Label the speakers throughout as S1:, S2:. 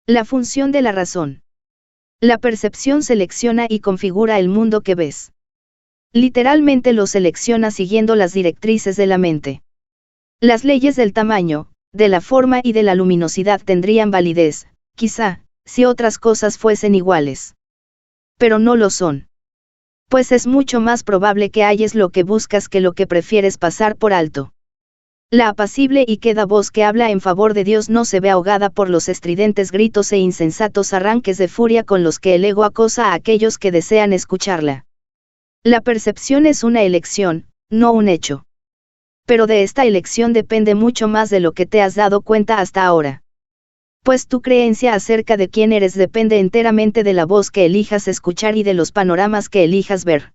S1: La función de la razón. La percepción selecciona y configura el mundo que ves. Literalmente lo selecciona siguiendo las directrices de la mente. Las leyes del tamaño, de la forma y de la luminosidad tendrían validez, quizá, si otras cosas fuesen iguales. Pero no lo son. Pues es mucho más probable que halles lo que buscas que lo que prefieres pasar por alto. La apacible y queda voz que habla en favor de Dios no se ve ahogada por los estridentes gritos e insensatos arranques de furia con los que el ego acosa a aquellos que desean escucharla. La percepción es una elección, no un hecho. Pero de esta elección depende mucho más de lo que te has dado cuenta hasta ahora. Pues tu creencia acerca de quién eres depende enteramente de la voz que elijas escuchar y de los panoramas que elijas ver.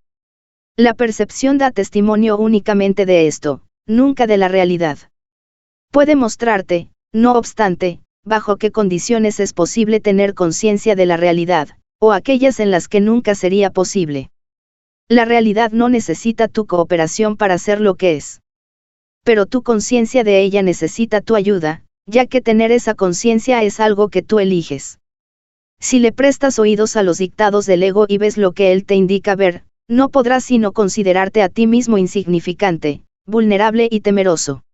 S1: La percepción da testimonio únicamente de esto, nunca de la realidad. Puede mostrarte, no obstante, bajo qué condiciones es posible tener conciencia de la realidad, o aquellas en las que nunca sería posible. La realidad no necesita tu cooperación para ser lo que es. Pero tu conciencia de ella necesita tu ayuda, ya que tener esa conciencia es algo que tú eliges. Si le prestas oídos a los dictados del ego y ves lo que él te indica ver, no podrás sino considerarte a ti mismo insignificante, vulnerable y temeroso.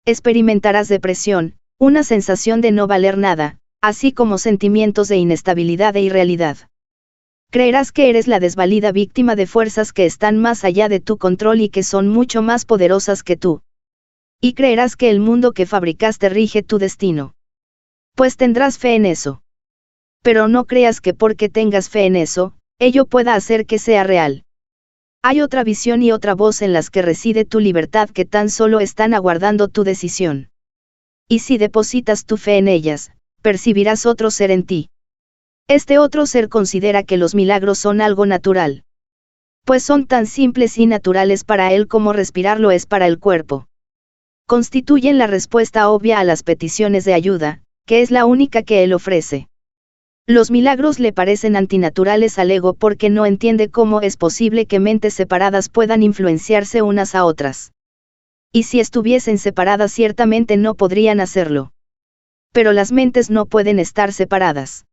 S1: Experimentarás depresión, una sensación de no valer nada, así como sentimientos de inestabilidad e irrealidad. Creerás que eres la desvalida víctima de fuerzas que están más allá de tu control y que son mucho más poderosas que tú. Y creerás que el mundo que fabricaste rige tu destino. Pues tendrás fe en eso. Pero no creas que porque tengas fe en eso, ello pueda hacer que sea real. Hay otra visión y otra voz en las que reside tu libertad que tan solo están aguardando tu decisión. Y si depositas tu fe en ellas, percibirás otro ser en ti. Este otro ser considera que los milagros son algo natural. Pues son tan simples y naturales para él como respirar lo es para el cuerpo. Constituyen la respuesta obvia a las peticiones de ayuda, que es la única que él ofrece. Los milagros le parecen antinaturales al ego porque no entiende cómo es posible que mentes separadas puedan influenciarse unas a otras. Y si estuviesen separadas ciertamente no podrían hacerlo. Pero las mentes no pueden estar separadas.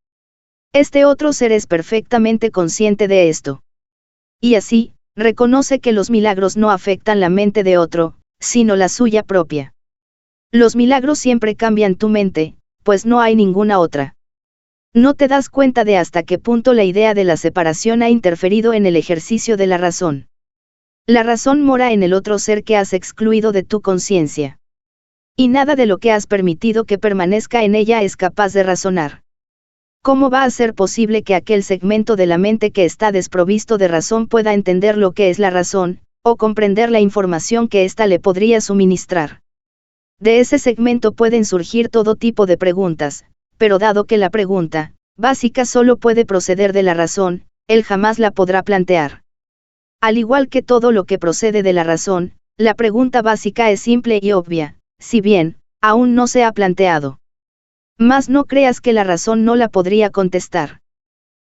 S1: Este otro ser es perfectamente consciente de esto. Y así, reconoce que los milagros no afectan la mente de otro, sino la suya propia. Los milagros siempre cambian tu mente, pues no hay ninguna otra. No te das cuenta de hasta qué punto la idea de la separación ha interferido en el ejercicio de la razón. La razón mora en el otro ser que has excluido de tu conciencia. Y nada de lo que has permitido que permanezca en ella es capaz de razonar. ¿Cómo va a ser posible que aquel segmento de la mente que está desprovisto de razón pueda entender lo que es la razón, o comprender la información que ésta le podría suministrar? De ese segmento pueden surgir todo tipo de preguntas, pero dado que la pregunta, básica solo puede proceder de la razón, él jamás la podrá plantear. Al igual que todo lo que procede de la razón, la pregunta básica es simple y obvia, si bien, aún no se ha planteado. Mas no creas que la razón no la podría contestar.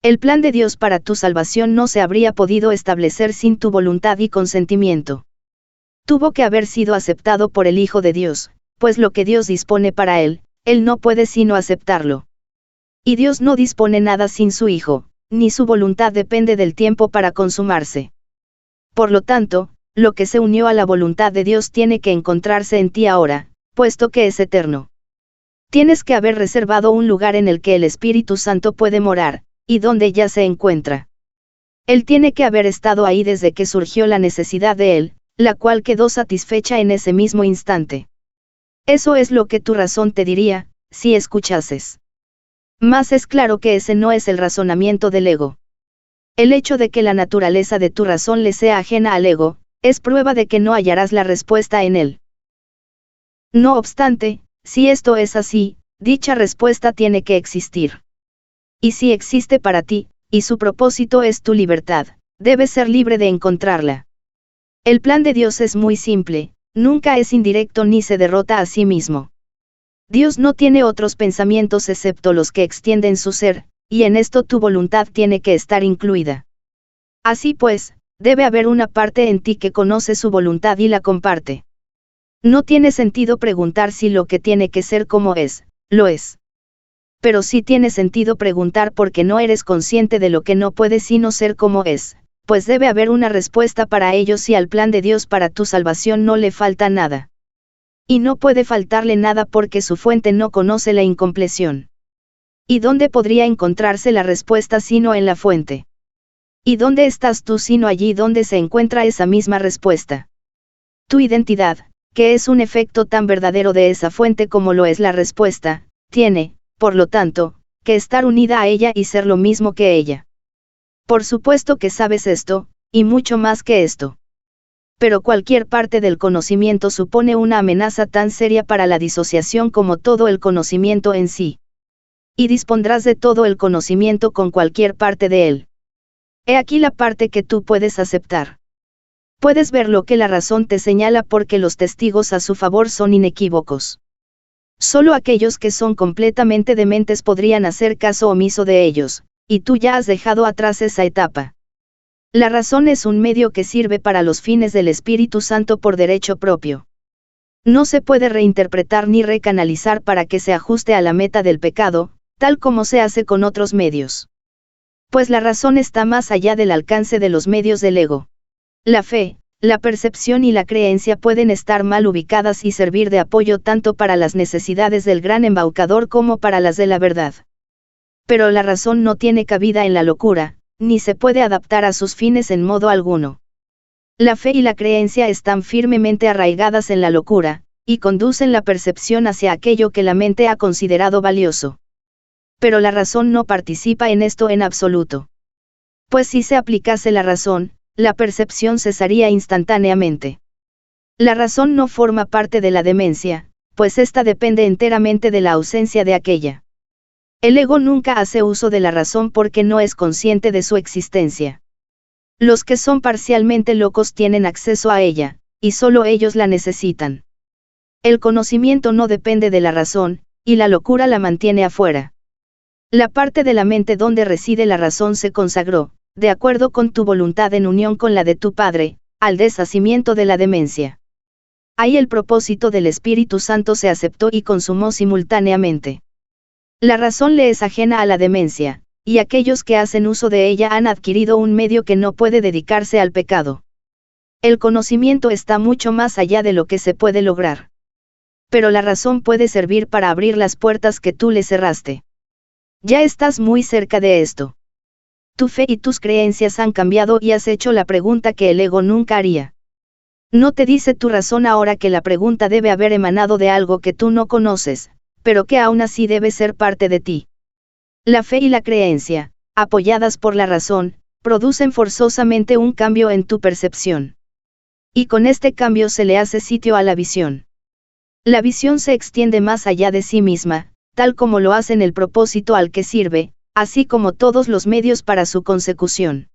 S1: El plan de Dios para tu salvación no se habría podido establecer sin tu voluntad y consentimiento. Tuvo que haber sido aceptado por el Hijo de Dios, pues lo que Dios dispone para él no puede sino aceptarlo. Y Dios no dispone nada sin su Hijo, ni su voluntad depende del tiempo para consumarse. Por lo tanto, lo que se unió a la voluntad de Dios tiene que encontrarse en ti ahora, puesto que es eterno. Tienes que haber reservado un lugar en el que el Espíritu Santo puede morar, y donde ya se encuentra. Él tiene que haber estado ahí desde que surgió la necesidad de él, la cual quedó satisfecha en ese mismo instante. Eso es lo que tu razón te diría, si escuchases. Mas es claro que ese no es el razonamiento del ego. El hecho de que la naturaleza de tu razón le sea ajena al ego, es prueba de que no hallarás la respuesta en él. No obstante, si esto es así, dicha respuesta tiene que existir. Y si existe para ti, y su propósito es tu libertad, debes ser libre de encontrarla. El plan de Dios es muy simple, nunca es indirecto ni se derrota a sí mismo. Dios no tiene otros pensamientos excepto los que extienden su ser, y en esto tu voluntad tiene que estar incluida. Así pues, debe haber una parte en ti que conoce su voluntad y la comparte. No tiene sentido preguntar si lo que tiene que ser como es, lo es. Pero sí tiene sentido preguntar porque no eres consciente de lo que no puede sino ser como es, pues debe haber una respuesta para ello si al plan de Dios para tu salvación no le falta nada. Y no puede faltarle nada porque su fuente no conoce la incompleción. ¿Y dónde podría encontrarse la respuesta sino en la fuente? ¿Y dónde estás tú sino allí donde se encuentra esa misma respuesta? Tu identidad, que es un efecto tan verdadero de esa fuente como lo es la respuesta, tiene, por lo tanto, que estar unida a ella y ser lo mismo que ella. Por supuesto que sabes esto, y mucho más que esto. Pero cualquier parte del conocimiento supone una amenaza tan seria para la disociación como todo el conocimiento en sí. Y dispondrás de todo el conocimiento con cualquier parte de él. He aquí la parte que tú puedes aceptar. Puedes ver lo que la razón te señala porque los testigos a su favor son inequívocos. Solo aquellos que son completamente dementes podrían hacer caso omiso de ellos, y tú ya has dejado atrás esa etapa. La razón es un medio que sirve para los fines del Espíritu Santo por derecho propio. No se puede reinterpretar ni recanalizar para que se ajuste a la meta del pecado, tal como se hace con otros medios. Pues la razón está más allá del alcance de los medios del ego. La fe, la percepción y la creencia pueden estar mal ubicadas y servir de apoyo tanto para las necesidades del gran embaucador como para las de la verdad. Pero la razón no tiene cabida en la locura, ni se puede adaptar a sus fines en modo alguno. La fe y la creencia están firmemente arraigadas en la locura, y conducen la percepción hacia aquello que la mente ha considerado valioso. Pero la razón no participa en esto en absoluto. Pues si se aplicase la razón, la percepción cesaría instantáneamente. La razón no forma parte de la demencia, pues ésta depende enteramente de la ausencia de aquella. El ego nunca hace uso de la razón porque no es consciente de su existencia. Los que son parcialmente locos tienen acceso a ella, y solo ellos la necesitan. El conocimiento no depende de la razón, y la locura la mantiene afuera. La parte de la mente donde reside la razón se consagró, de acuerdo con tu voluntad en unión con la de tu Padre, al deshacimiento de la demencia. Ahí el propósito del Espíritu Santo se aceptó y consumó simultáneamente. La razón le es ajena a la demencia, y aquellos que hacen uso de ella han adquirido un medio que no puede dedicarse al pecado. El conocimiento está mucho más allá de lo que se puede lograr. Pero la razón puede servir para abrir las puertas que tú le cerraste. Ya estás muy cerca de esto. Tu fe y tus creencias han cambiado y has hecho la pregunta que el ego nunca haría. No te dice tu razón ahora que la pregunta debe haber emanado de algo que tú no conoces, pero que aún así debe ser parte de ti. La fe y la creencia, apoyadas por la razón, producen forzosamente un cambio en tu percepción. Y con este cambio se le hace sitio a la visión. La visión se extiende más allá de sí misma, tal como lo hacen el propósito al que sirve, así como todos los medios para su consecución.